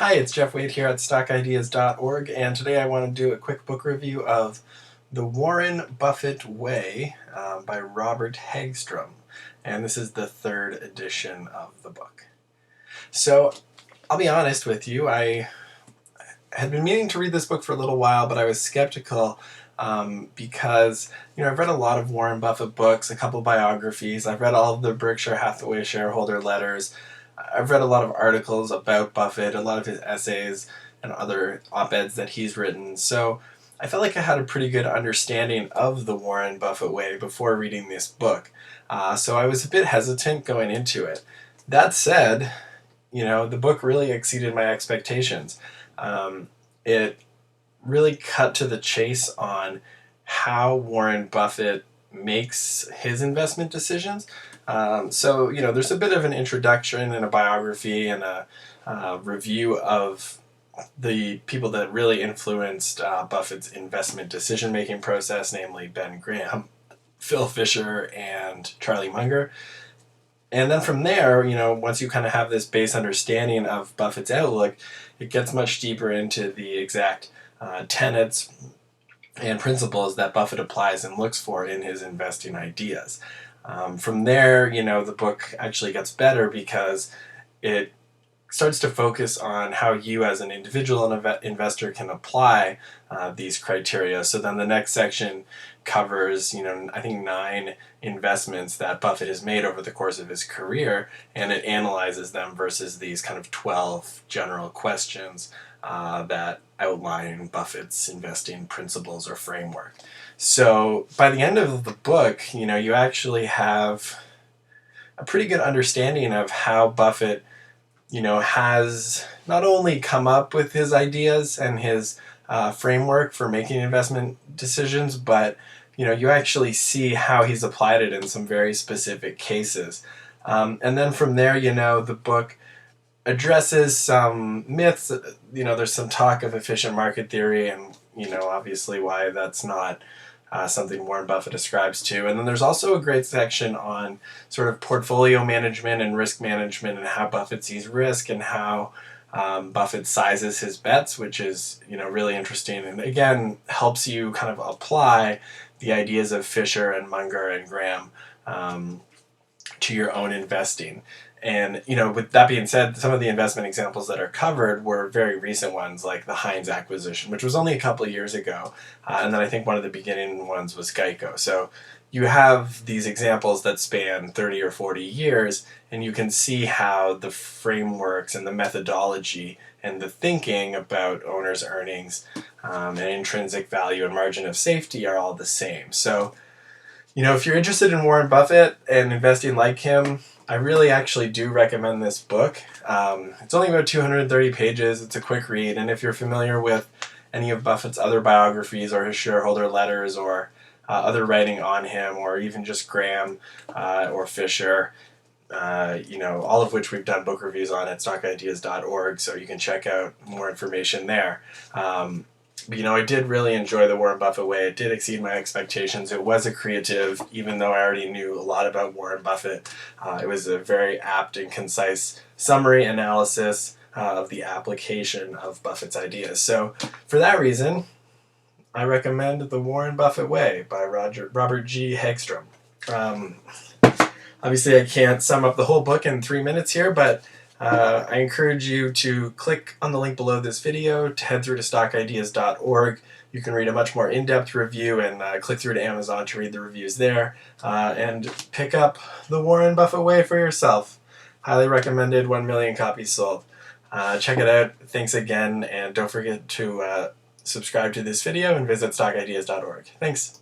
Hi, it's Jeff Wade here at stockideas.org, and today I want to do a quick book review of The Warren Buffett Way by Robert Hagstrom, and this is the third edition of the book. So, I'll be honest with you, I had been meaning to read this book for a little while, but I was skeptical because, I've read a lot of Warren Buffett books, a couple biographies, I've read all of the Berkshire Hathaway shareholder letters, I've read a lot of articles about Buffett, a lot of his essays and other op-eds that he's written, so I felt like I had a pretty good understanding of the Warren Buffett way before reading this book. So I was a bit hesitant going into it. That said, the book really exceeded my expectations. It really cut to the chase on how Warren Buffett makes his investment decisions. There's a bit of an introduction and a biography and a review of the people that really influenced Buffett's investment decision-making process, namely Ben Graham, Phil Fisher, and Charlie Munger. And then from there, once you kind of have this base understanding of Buffett's outlook, it gets much deeper into the exact tenets and principles that Buffett applies and looks for in his investing ideas. From there, the book actually gets better because it starts to focus on how you as an individual investor can apply these criteria. So then the next section covers, I think 9 investments that Buffett has made over the course of his career, and it analyzes them versus these kind of 12 general questions that outline Buffett's investing principles or framework. So by the end of the book, you actually have a pretty good understanding of how Buffett has not only come up with his ideas and his framework for making investment decisions, but you actually see how he's applied it in some very specific cases. And then from there, the book addresses some myths. There's some talk of efficient market theory and, obviously why that's not something Warren Buffett ascribes to. And then there's also a great section on sort of portfolio management and risk management and how Buffett sees risk and how Buffett sizes his bets, which is, really interesting and again helps you kind of apply the ideas of Fisher and Munger and Graham to your own investing. And, with that being said, some of the investment examples that are covered were very recent ones, like the Heinz acquisition, which was only a couple of years ago. And then I think one of the beginning ones was Geico. So you have these examples that span 30 or 40 years, and you can see how the frameworks and the methodology and the thinking about owners' earnings and intrinsic value and margin of safety are all the same. So, if you're interested in Warren Buffett and investing like him, I really actually do recommend this book. It's only about 230 pages. It's a quick read. And if you're familiar with any of Buffett's other biographies or his shareholder letters or other writing on him, or even just Graham or Fisher, all of which we've done book reviews on at stockideas.org, so you can check out more information there. But, I did really enjoy The Warren Buffett Way. It did exceed my expectations. It was a creative, even though I already knew a lot about Warren Buffett. It was a very apt and concise summary analysis of the application of Buffett's ideas. So for that reason, I recommend The Warren Buffett Way by Robert G. Hagstrom. Obviously, I can't sum up the whole book in 3 minutes here, but I encourage you to click on the link below this video to head through to stockideas.org. You can read a much more in-depth review and click through to Amazon to read the reviews there and pick up The Warren Buffett Way for yourself. Highly recommended, 1 million copies sold. Check it out. Thanks again, and don't forget to subscribe to this video and visit stockideas.org. Thanks.